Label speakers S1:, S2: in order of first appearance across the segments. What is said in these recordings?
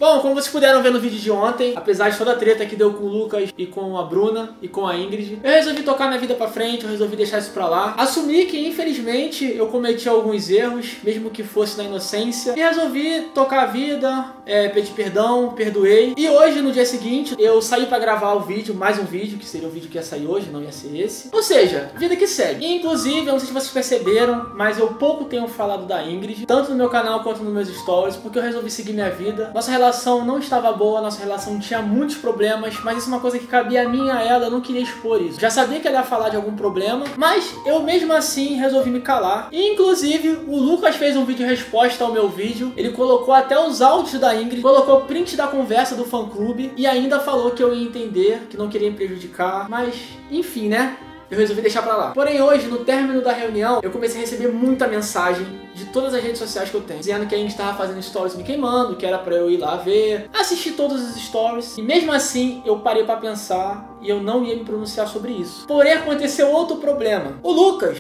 S1: Bom, como vocês puderam ver no vídeo de ontem, apesar de toda a treta que deu com o Lucas e com a Bruna e com a Ingrid, eu resolvi tocar minha vida pra frente, eu resolvi deixar isso pra lá. Assumi que, infelizmente, eu cometi alguns erros, mesmo que fosse na inocência, e resolvi tocar a vida, pedir perdão, perdoei. E hoje, no dia seguinte, eu saí pra gravar o vídeo, mais um vídeo, que seria o vídeo que ia sair hoje, não ia ser esse. Ou seja, vida que segue. E, inclusive, eu não sei se vocês perceberam, mas eu pouco tenho falado da Ingrid, tanto no meu canal quanto nos meus stories, porque eu resolvi seguir minha vida. Nossa relação não estava boa, nossa relação tinha muitos problemas, mas isso é uma coisa que cabia a mim e a ela, eu não queria expor isso. Já sabia que ela ia falar de algum problema, mas eu mesmo assim resolvi me calar. E inclusive o Lucas fez um vídeo resposta ao meu vídeo, ele colocou até os áudios da Ingrid, colocou print da conversa do fã-clube e ainda falou que eu ia entender, que não queria me prejudicar, mas enfim, né? Eu resolvi deixar pra lá. Porém, hoje, no término da reunião, eu comecei a receber muita mensagem de todas as redes sociais que eu tenho, dizendo que a gente estava fazendo stories me queimando, que era pra eu ir lá ver, assistir todos os stories. E mesmo assim, eu parei pra pensar e eu não ia me pronunciar sobre isso. Porém, aconteceu outro problema. O Lucas,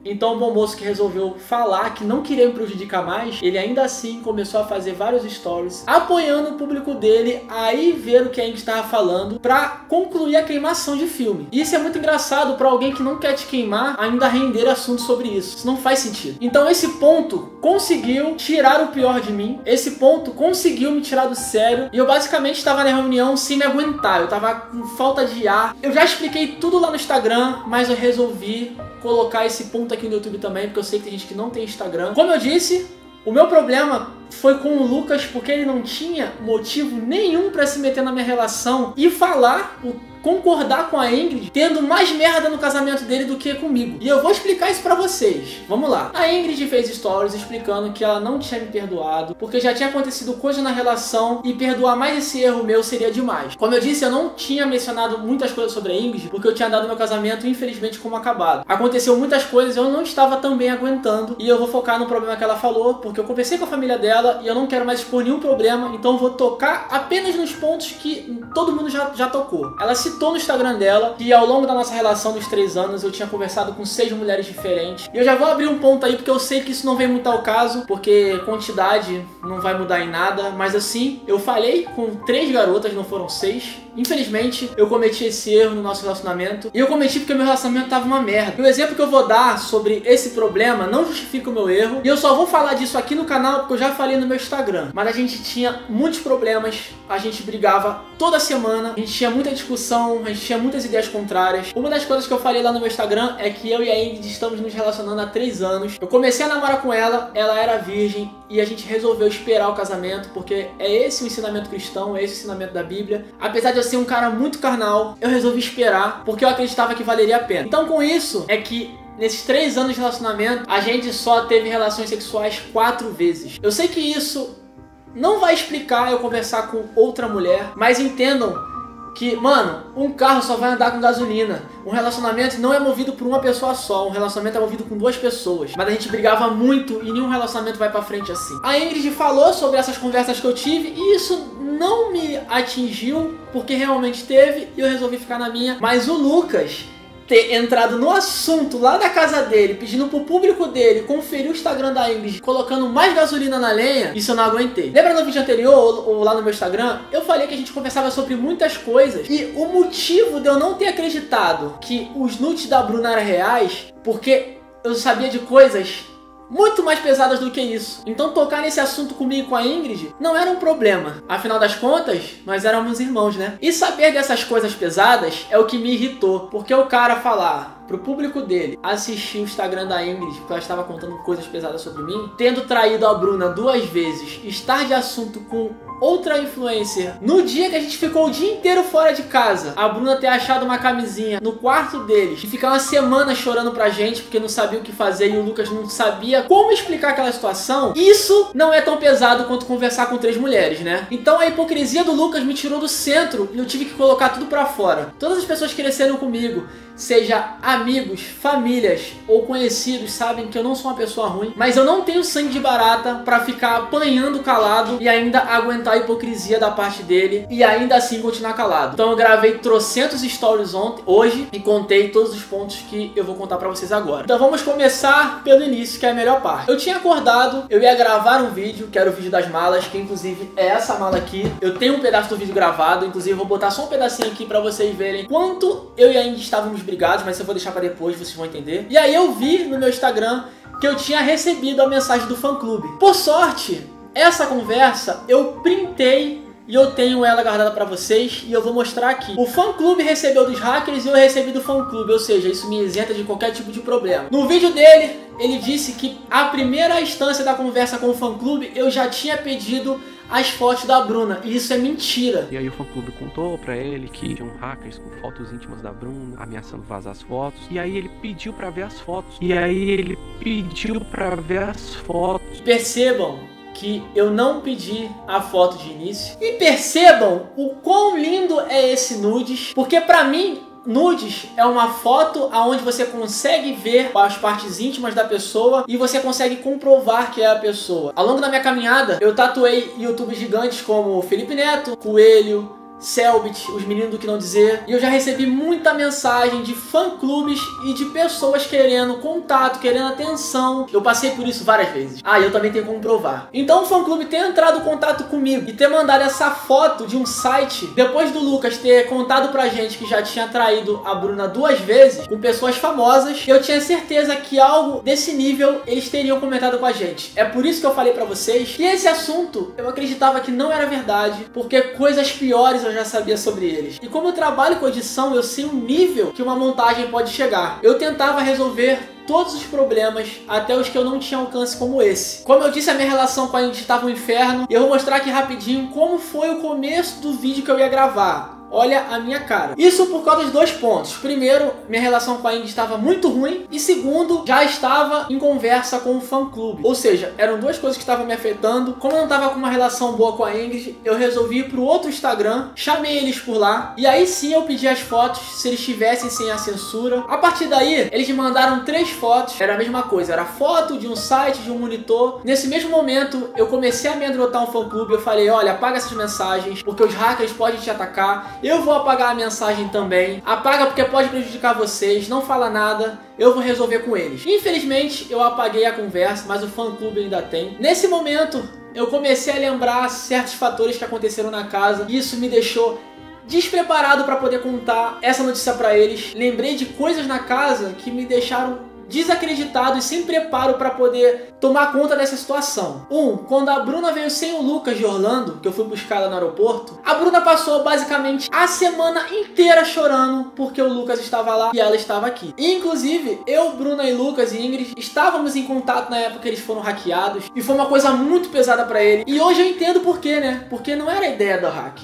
S1: então o bom moço que resolveu falar que não queria me prejudicar mais, ele ainda assim começou a fazer vários stories apoiando o público dele a ir ver o que a gente estava falando pra concluir a queimação de filme. E isso é muito engraçado pra alguém que não quer te queimar ainda render assunto sobre isso. Isso não faz sentido. Então esse ponto conseguiu tirar o pior de mim, esse ponto conseguiu me tirar do sério e eu basicamente estava na reunião sem me aguentar, eu tava com falta de ar. Eu já expliquei tudo lá no Instagram, mas eu resolvi colocar esse ponto aqui no YouTube também, porque eu sei que tem gente que não tem Instagram. Como eu disse, o meu problema foi com o Lucas, porque ele não tinha motivo nenhum pra se meter na minha relação e concordar com a Ingrid, tendo mais merda no casamento dele do que comigo. E eu vou explicar isso pra vocês. Vamos lá. A Ingrid fez stories explicando que ela não tinha me perdoado, porque já tinha acontecido coisa na relação e perdoar mais esse erro meu seria demais. Como eu disse, eu não tinha mencionado muitas coisas sobre a Ingrid, porque eu tinha dado meu casamento, infelizmente, como acabado. Aconteceu muitas coisas, eu não estava também aguentando, e eu vou focar no problema que ela falou, porque eu conversei com a família dela e eu não quero mais expor nenhum problema, então eu vou tocar apenas nos pontos que todo mundo já tocou. Ela citou no Instagram dela que ao longo da nossa relação dos 3 anos eu tinha conversado com 6 mulheres diferentes. E eu já vou abrir um ponto aí porque eu sei que isso não vem muito ao caso, porque quantidade não vai mudar em nada, mas assim, eu falei com 3 garotas, não foram 6. Infelizmente, eu cometi esse erro no nosso relacionamento. E eu cometi porque meu relacionamento tava uma merda. E o exemplo que eu vou dar sobre esse problema não justifica o meu erro. E eu só vou falar disso aqui no canal porque eu já falei no meu Instagram. Mas a gente tinha muitos problemas, a gente brigava toda semana, a gente tinha muita discussão, a gente tinha muitas ideias contrárias. Uma das coisas que eu falei lá no meu Instagram é que eu e a Ingrid estamos nos relacionando há 3 anos. Eu comecei a namorar com ela, ela era virgem e a gente resolveu esperar o casamento porque é esse o ensinamento cristão, é esse o ensinamento da Bíblia. Apesar de eu ser um cara muito carnal, eu resolvi esperar porque eu acreditava que valeria a pena. Então com isso é que nesses 3 anos de relacionamento a gente só teve relações sexuais 4 vezes. Eu sei que isso não vai explicar eu conversar com outra mulher, mas entendam que, mano, um carro só vai andar com gasolina. Um relacionamento não é movido por uma pessoa só. Um relacionamento é movido com 2 pessoas. Mas a gente brigava muito e nenhum relacionamento vai pra frente assim. A Ingrid falou sobre essas conversas que eu tive e isso não me atingiu porque realmente teve e eu resolvi ficar na minha. Mas o Lucas ter entrado no assunto lá da casa dele, pedindo pro público dele conferir o Instagram da Ingrid, colocando mais gasolina na lenha, isso eu não aguentei. Lembra no vídeo anterior, ou lá no meu Instagram, eu falei que a gente conversava sobre muitas coisas e o motivo de eu não ter acreditado que os nudes da Bruna eram reais, porque eu sabia de coisas muito mais pesadas do que isso. Então tocar nesse assunto comigo e com a Ingrid não era um problema. Afinal das contas, nós éramos irmãos, né? E saber dessas coisas pesadas é o que me irritou. Porque o cara falar pro público dele assistir o Instagram da Ingrid, porque ela estava contando coisas pesadas sobre mim, tendo traído a Bruna 2 vezes, estar de assunto com outra influencer, no dia que a gente ficou o dia inteiro fora de casa, a Bruna ter achado uma camisinha no quarto deles e ficar uma semana chorando pra gente porque não sabia o que fazer e o Lucas não sabia como explicar aquela situação, isso não é tão pesado quanto conversar com 3 mulheres, né? Então a hipocrisia do Lucas me tirou do centro e eu tive que colocar tudo pra fora. Todas as pessoas cresceram comigo, seja amigos, famílias ou conhecidos, sabem que eu não sou uma pessoa ruim, mas eu não tenho sangue de barata pra ficar apanhando calado e ainda aguentar a hipocrisia da parte dele e ainda assim continuar calado. Então eu gravei trocentos stories hoje e contei todos os pontos que eu vou contar pra vocês agora. Então vamos começar pelo início, que é a melhor parte. Eu tinha acordado, eu ia gravar um vídeo, que era o vídeo das malas, que inclusive é essa mala aqui. Eu tenho um pedaço do vídeo gravado, inclusive vou botar só um pedacinho aqui pra vocês verem quanto eu e a Indy estávamos brigados, mas eu vou deixar pra depois, vocês vão entender. E aí eu vi no meu Instagram que eu tinha recebido a mensagem do fã-clube. Por sorte, essa conversa eu printei e eu tenho ela guardada pra vocês e eu vou mostrar aqui. O fã-clube recebeu dos hackers e eu recebi do fã-clube, ou seja, isso me isenta de qualquer tipo de problema. No vídeo dele, ele disse que a primeira instância da conversa com o fã-clube eu já tinha pedido as fotos da Bruna, e isso é mentira.
S2: E aí o fã-clube contou pra ele que tinham hackers com fotos íntimas da Bruna, ameaçando vazar as fotos. E aí ele pediu pra ver as fotos.
S1: Percebam que eu não pedi a foto de início. E percebam o quão lindo é esse nudes, porque pra mim nudes é uma foto onde você consegue ver as partes íntimas da pessoa e você consegue comprovar que é a pessoa. Ao longo da minha caminhada, eu tatuei youtubers gigantes como Felipe Neto, Coelho, Selbit, os meninos do que não dizer. E eu já recebi muita mensagem de fã-clubes e de pessoas querendo contato, querendo atenção. Eu passei por isso várias vezes. Ah, e eu também tenho como provar. Então o fã-clube ter entrado em contato comigo e ter mandado essa foto de um site, depois do Lucas ter contado pra gente que já tinha traído a Bruna 2 vezes, com pessoas famosas, eu tinha certeza que algo desse nível eles teriam comentado com a gente. É por isso que eu falei pra vocês que esse assunto eu acreditava que não era verdade, porque coisas piores eu já sabia sobre eles. E como eu trabalho com edição, eu sei o nível que uma montagem pode chegar. Eu tentava resolver todos os problemas, até os que eu não tinha alcance como esse. Como eu disse, a minha relação com a Indy estava um inferno. E eu vou mostrar aqui rapidinho como foi o começo do vídeo que eu ia gravar. Olha a minha cara. Isso por causa de 2 pontos. Primeiro, minha relação com a Indy estava muito ruim. E segundo, já estava em conversa com o fã-clube. Ou seja, eram 2 coisas que estavam me afetando. Como eu não estava com uma relação boa com a Ingrid, eu resolvi ir pro outro Instagram. Chamei eles por lá. E aí sim eu pedi as fotos, se eles estivessem sem a censura. A partir daí, eles me mandaram 3 fotos. Era a mesma coisa. Era foto de um site, de um monitor. Nesse mesmo momento, eu comecei a me amedrontar um fã-clube. Eu falei, olha, apaga essas mensagens, porque os hackers podem te atacar. Eu vou apagar a mensagem também. Apaga porque pode prejudicar vocês. Não fala nada. Eu vou resolver com eles. Infelizmente, eu apaguei a conversa, mas o fã-clube ainda tem. Nesse momento, eu comecei a lembrar certos fatores que aconteceram na casa. E isso me deixou despreparado para poder contar essa notícia para eles. Lembrei de coisas na casa que me deixaram desacreditado e sem preparo para poder tomar conta dessa situação. Quando a Bruna veio sem o Lucas de Orlando, que eu fui buscar ela no aeroporto, a Bruna passou basicamente a semana inteira chorando porque o Lucas estava lá e ela estava aqui. E, inclusive, eu, Bruna e Lucas e Ingrid estávamos em contato na época que eles foram hackeados e foi uma coisa muito pesada para ele. E hoje eu entendo por quê, né? Porque não era a ideia do hack.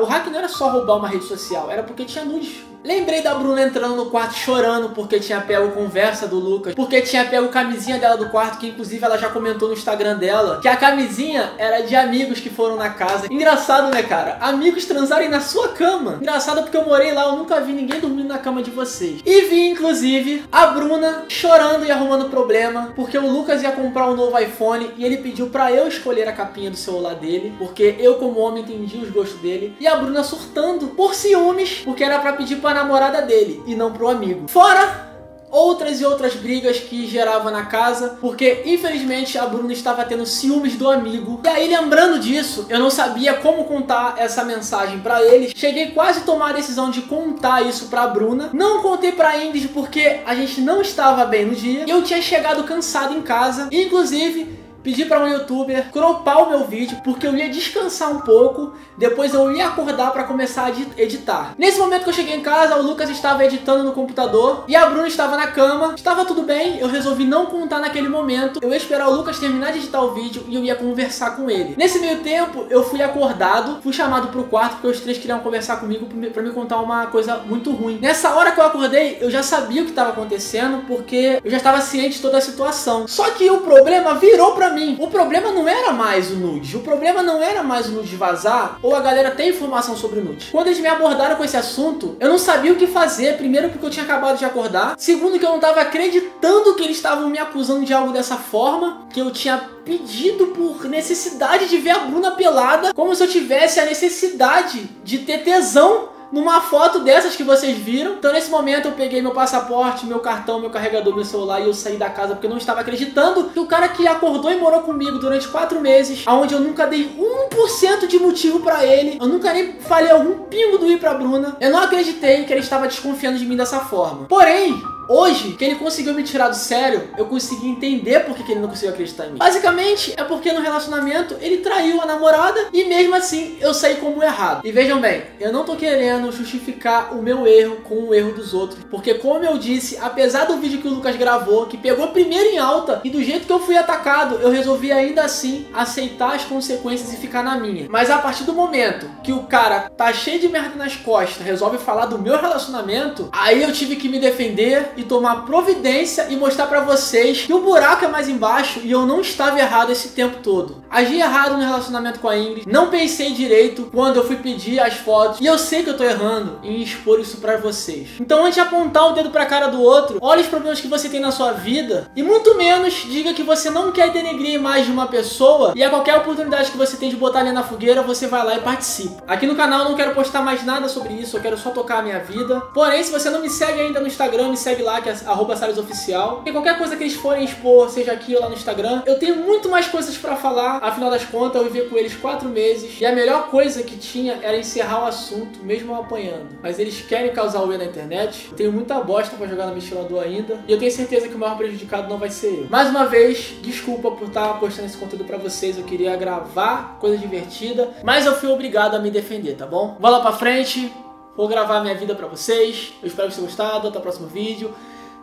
S1: O hack não era só roubar uma rede social, era porque tinha nudes. Lembrei da Bruna entrando no quarto chorando porque tinha pego conversa do Lucas, porque tinha pego camisinha dela do quarto, que inclusive ela já comentou no Instagram dela, que a camisinha era de amigos que foram na casa. Engraçado, né, cara? Amigos transarem na sua cama. Engraçado porque eu morei lá, eu nunca vi ninguém dormindo na cama de vocês. E vi, inclusive, a Bruna chorando e arrumando problema, porque o Lucas ia comprar um novo iPhone e ele pediu pra eu escolher a capinha do celular dele, porque eu, como homem, entendi os gostos dele. E a Bruna surtando por ciúmes, porque era pra pedir pra namorada dele e não pro amigo. Fora outras e outras brigas que gerava na casa, porque infelizmente a Bruna estava tendo ciúmes do amigo. E aí, lembrando disso, eu não sabia como contar essa mensagem pra eles. Cheguei quase a tomar a decisão de contar isso pra Bruna. Não contei pra Ingrid porque a gente não estava bem no dia. Eu tinha chegado cansado em casa, inclusive pedi para um youtuber cropar o meu vídeo, porque eu ia descansar um pouco, depois eu ia acordar para começar a editar. Nesse momento que eu cheguei em casa, o Lucas estava editando no computador e a Bruna estava na cama. Estava tudo bem, eu resolvi não contar naquele momento. Eu ia esperar o Lucas terminar de editar o vídeo e eu ia conversar com ele. Nesse meio tempo, eu fui acordado, fui chamado pro quarto porque os 3 queriam conversar comigo para me contar uma coisa muito ruim. Nessa hora que eu acordei, eu já sabia o que estava acontecendo, porque eu já estava ciente de toda a situação. Só que o problema virou para mim mim. O problema não era mais o nude. O problema não era mais o nude vazar ou a galera ter informação sobre o nude. Quando eles me abordaram com esse assunto, eu não sabia o que fazer. Primeiro porque eu tinha acabado de acordar. Segundo que eu não estava acreditando que eles estavam me acusando de algo dessa forma. Que eu tinha pedido por necessidade de ver a Bruna pelada. Como se eu tivesse a necessidade de ter tesão numa foto dessas que vocês viram. Então nesse momento eu peguei meu passaporte, meu cartão, meu carregador, meu celular e eu saí da casa porque eu não estava acreditando que o cara que acordou e morou comigo durante 4 meses, onde eu nunca dei 1% de motivo pra ele, eu nunca nem falei algum pingo do ir pra Bruna, eu não acreditei que ele estava desconfiando de mim dessa forma. Porém, hoje, que ele conseguiu me tirar do sério, eu consegui entender por que ele não conseguiu acreditar em mim. Basicamente, é porque no relacionamento ele traiu a namorada e mesmo assim eu saí como errado. E vejam bem, eu não tô querendo justificar o meu erro com o erro dos outros. Porque como eu disse, apesar do vídeo que o Lucas gravou, que pegou primeiro em alta, e do jeito que eu fui atacado, eu resolvi ainda assim aceitar as consequências e ficar na minha. Mas a partir do momento que o cara tá cheio de merda nas costas, resolve falar do meu relacionamento, aí eu tive que me defender e tomar providência e mostrar pra vocês que o buraco é mais embaixo e eu não estava errado esse tempo todo. Agi errado no relacionamento com a Ingrid, não pensei direito quando eu fui pedir as fotos e eu sei que eu tô errando em expor isso pra vocês. Então antes de apontar o dedo pra cara do outro, olhe os problemas que você tem na sua vida e muito menos diga que você não quer denegrir a imagem de uma pessoa e a qualquer oportunidade que você tem de botar ali na fogueira, você vai lá e participa. Aqui no canal eu não quero postar mais nada sobre isso, eu quero só tocar a minha vida. Porém, se você não me segue ainda no Instagram, me segue lá, que é @SalesOficial. E qualquer coisa que eles forem expor, seja aqui ou lá no Instagram, eu tenho muito mais coisas pra falar. Afinal das contas, eu vivi com eles 4 meses e a melhor coisa que tinha era encerrar o assunto, mesmo eu apanhando. Mas eles querem causar o erro na internet. Eu tenho muita bosta pra jogar no ventilador ainda e eu tenho certeza que o maior prejudicado não vai ser eu. Mais uma vez, desculpa por estar postando esse conteúdo pra vocês. Eu queria gravar coisa divertida, mas eu fui obrigado a me defender, tá bom? Vou lá pra frente, vou gravar minha vida pra vocês. Eu espero que vocês tenham gostado. Até o próximo vídeo.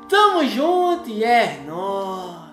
S1: Tamo junto e é nóis!